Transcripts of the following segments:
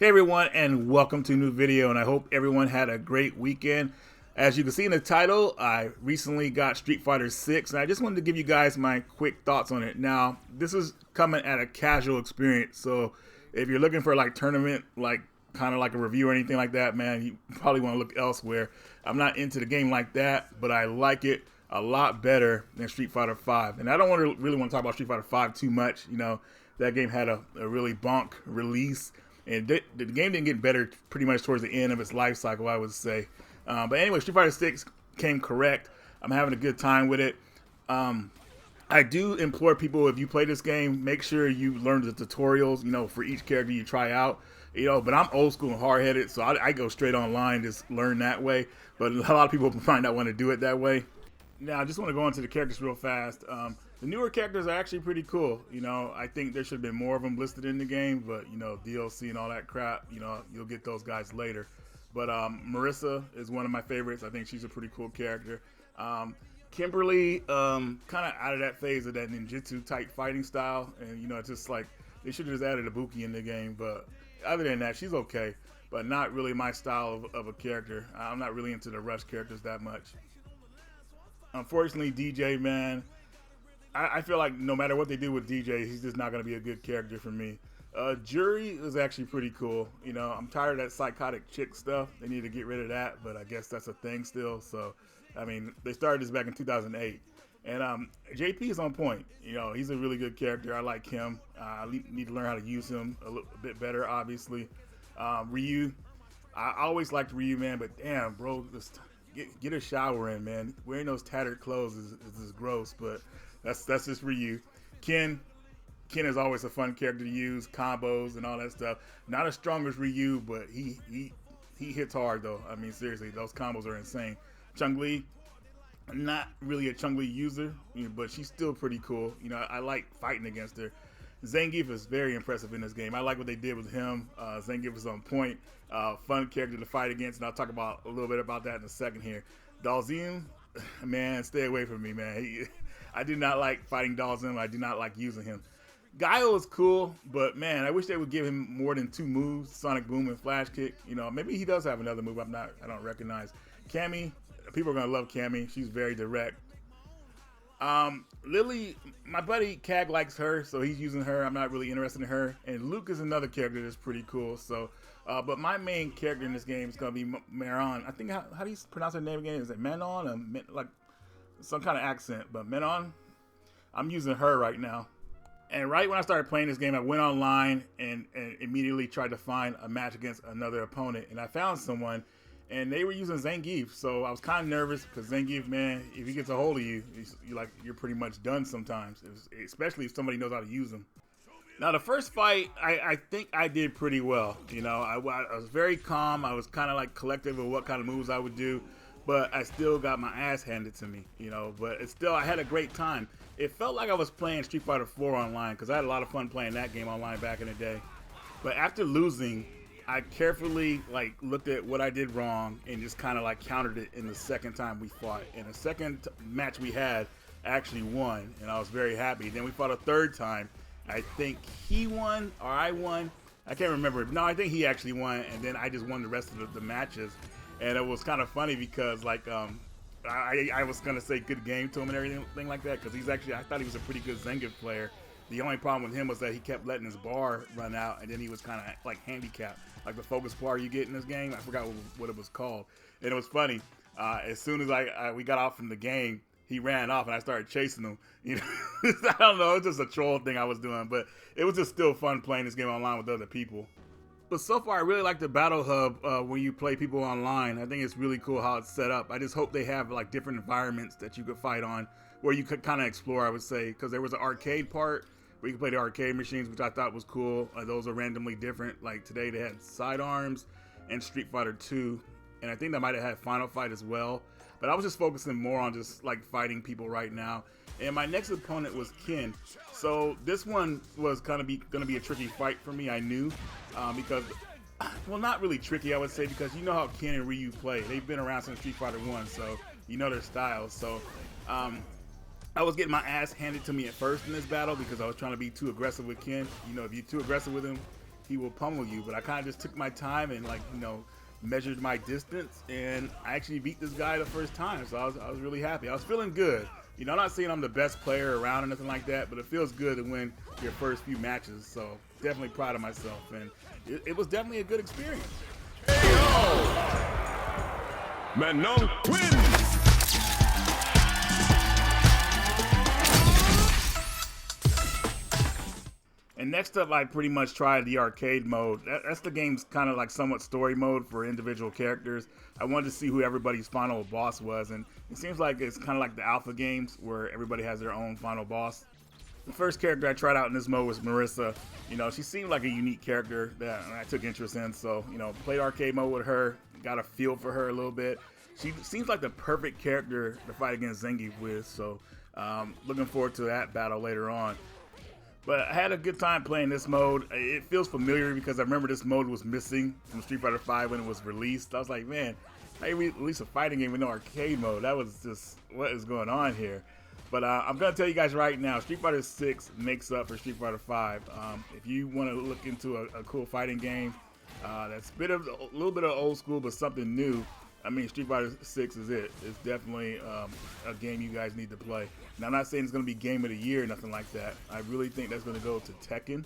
Hey everyone, and welcome to a new video, and I hope everyone had a great weekend. As you can see in the title, I recently got Street Fighter 6, and I just wanted to give you guys my quick thoughts on it. Now, this is coming at a casual experience, so if you're looking for like tournament, like kind of like a review or anything like that, man, you probably want to look elsewhere. I'm not into the game like that, but I like it a lot better than Street Fighter 5. And I don't really want to talk about Street Fighter 5 too much. You know, that game had a really bonk release. And the game didn't get better pretty much towards the end of its life cycle, I would say. But anyway, Street Fighter 6 came correct. I'm having a good time with it. I do implore people, if you play this game, make sure you learn the tutorials, you know, for each character you try out. You know, but I'm old school and hard-headed, so I go straight online, just learn that way. But a lot of people might not want to do it that way. Now, I just want to go into the characters real fast. The newer characters are actually pretty cool. You know, I think there should have been more of them listed in the game, but, you know, DLC and all that crap, you know, you'll get those guys later. But Marisa is one of my favorites. I think she's a pretty cool character. Kimberly, kind of out of that phase of that ninjutsu type fighting style. And, you know, it's just like, they should have just added Ibuki in the game. But other than that, she's okay. But not really my style of a character. I'm not really into the Rush characters that much. Unfortunately, DJ, man, I feel like no matter what they do with DJ, he's just not going to be a good character for me. Jury is actually pretty cool. You know, I'm tired of that psychotic chick stuff. They need to get rid of that, but I guess that's a thing still. So, I mean, they started this back in 2008. And JP is on point. You know, he's a really good character. I like him. I need to learn how to use him a bit better, obviously. Ryu, I always liked Ryu, man, but damn, bro, just get a shower in, man. Wearing those tattered clothes is gross, but that's just Ryu. Ken is always a fun character to use, combos and all that stuff. Not as strong as Ryu, but he hits hard though. I mean, seriously, those combos are insane. Chun-Li, not really a Chun-Li user, you know, but she's still pretty cool. You know, I like fighting against her. Zangief is very impressive in this game. I like what they did with him. Zangief is on point. Fun character to fight against, and I'll talk about a little bit about that in a second here. Dhalsim, man, stay away from me, man. I do not like fighting Dhalsim. I do not like using him. Guile is cool, but man, I wish they would give him more than 2 moves, Sonic Boom and Flash Kick. You know, maybe he does have another move I don't recognize. Cammy, people are gonna love Cammy. She's very direct. Lily, my buddy Cag likes her, so he's using her. I'm not really interested in her. And Luke is another character that's pretty cool. So, but my main character in this game is gonna be Manon. I think how do you pronounce her name again? Is it Manon or like some kind of accent? But Manon, I'm using her right now. And right when I started playing this game, I went online and immediately tried to find a match against another opponent, and I found someone. And they were using Zangief, so I was kind of nervous because Zangief, man, if he gets a hold of you, you're pretty much done sometimes, especially if somebody knows how to use him. Now, the first fight, I think I did pretty well. You know, I was very calm. I was kind of like collective of what kind of moves I would do, but I still got my ass handed to me, you know, but I had a great time. It felt like I was playing Street Fighter 4 online because I had a lot of fun playing that game online back in the day. But after losing, I carefully like looked at what I did wrong and just kind of like countered it in the second time we fought. And the second match we had actually won, and I was very happy. Then we fought a third time. I think he won or I won. I can't remember. No, I think he actually won, and then I just won the rest of the matches. And it was kind of funny because like I was gonna say good game to him and everything like that because I thought he was a pretty good Zangief player. The only problem with him was that he kept letting his bar run out, and then he was kind of like handicapped. Like the focus bar you get in this game, I forgot what it was called. And it was funny. As soon as we got off from the game, he ran off, and I started chasing him. You know, I don't know, it was just a troll thing I was doing, but it was just still fun playing this game online with other people. But so far, I really like the Battle Hub when you play people online. I think it's really cool how it's set up. I just hope they have like different environments that you could fight on, where you could kind of explore, I would say, because there was an arcade part where you could play the arcade machines, which I thought was cool. Those are randomly different. Like today they had Sidearms and Street Fighter 2, and I think they might have had Final Fight as well. But I was just focusing more on just like fighting people right now. And my next opponent was Ken. So this one was gonna be a tricky fight for me, I knew, because, well, not really tricky, I would say, because you know how Ken and Ryu play. They've been around since Street Fighter 1, so you know their styles. So I was getting my ass handed to me at first in this battle because I was trying to be too aggressive with Ken. You know, if you're too aggressive with him, he will pummel you. But I kind of just took my time and, like, you know, measured my distance, and I actually beat this guy the first time. So I was really happy. I was feeling good. You know, I'm not saying I'm the best player around or nothing like that, but it feels good to win your first few matches. So definitely proud of myself, and it was definitely a good experience. Manon wins! And next up, I pretty much tried the arcade mode. That's the game's kind of like somewhat story mode for individual characters. I wanted to see who everybody's final boss was, and it seems like it's kind of like the alpha games where everybody has their own final boss. The first character I tried out in this mode was Marisa. You know, she seemed like a unique character that I took interest in, so, you know, played arcade mode with her, got a feel for her a little bit. She seems like the perfect character to fight against Zangief with, so looking forward to that battle later on. But I had a good time playing this mode. It feels familiar because I remember this mode was missing from Street Fighter V when it was released. I was like, man, how you release a fighting game with no arcade mode? That was just, what is going on here? But I'm going to tell you guys right now, Street Fighter 6 makes up for Street Fighter 5. If you want to look into a cool fighting game that's a little bit of old school but something new, I mean, Street Fighter 6 is it. It's definitely a game you guys need to play. Now, I'm not saying it's going to be Game of the Year or nothing like that. I really think that's going to go to Tekken.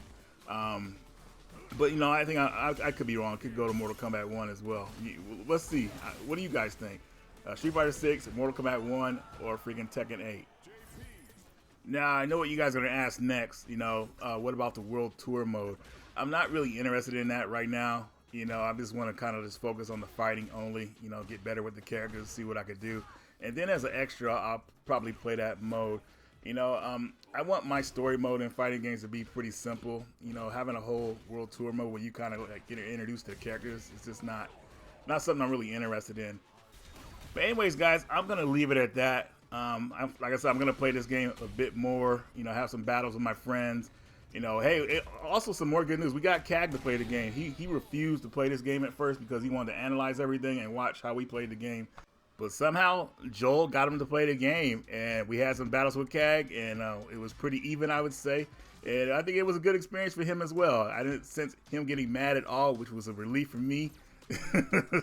But, you know, I think I could be wrong. It could go to Mortal Kombat 1 as well. Let's see. What do you guys think? Street Fighter 6, Mortal Kombat 1, or freaking Tekken 8? Now, I know what you guys are going to ask next. You know, what about the World Tour mode? I'm not really interested in that right now. You know, I just want to kind of just focus on the fighting only, you know, get better with the characters, see what I could do. And then as an extra, I'll probably play that mode. You know, I want my story mode in fighting games to be pretty simple. You know, having a whole World Tour mode where you kind of like get introduced to the characters, it's just not something I'm really interested in. But anyways, guys, I'm going to leave it at that. Like I said, I'm going to play this game a bit more, you know, have some battles with my friends. You know, hey, also some more good news. We got Cag to play the game. He refused to play this game at first because he wanted to analyze everything and watch how we played the game. But somehow Joel got him to play the game, and we had some battles with Cag, and it was pretty even, I would say. And I think it was a good experience for him as well. I didn't sense him getting mad at all, which was a relief for me.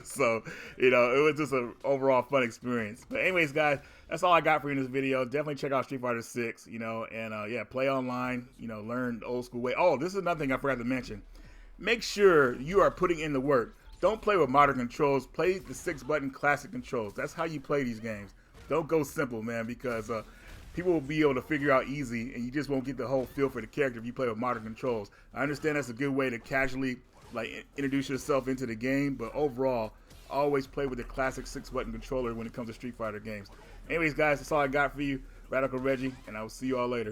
So, you know, it was just an overall fun experience. But anyways, guys, that's all I got for you in this video. Definitely check out Street Fighter 6, you know, and yeah, play online, you know, learn the old school way. Oh, this is another thing I forgot to mention. Make sure you are putting in the work. Don't play with modern controls. Play the 6-button classic controls. That's how you play these games. Don't go simple, man, because people will be able to figure out easy, and you just won't get the whole feel for the character if you play with modern controls. I understand that's a good way to casually like introduce yourself into the game, but overall, always play with the classic 6-button controller when it comes to Street Fighter games. Anyways, guys, that's all I got for you. Radical Reggie, and I will see you all later.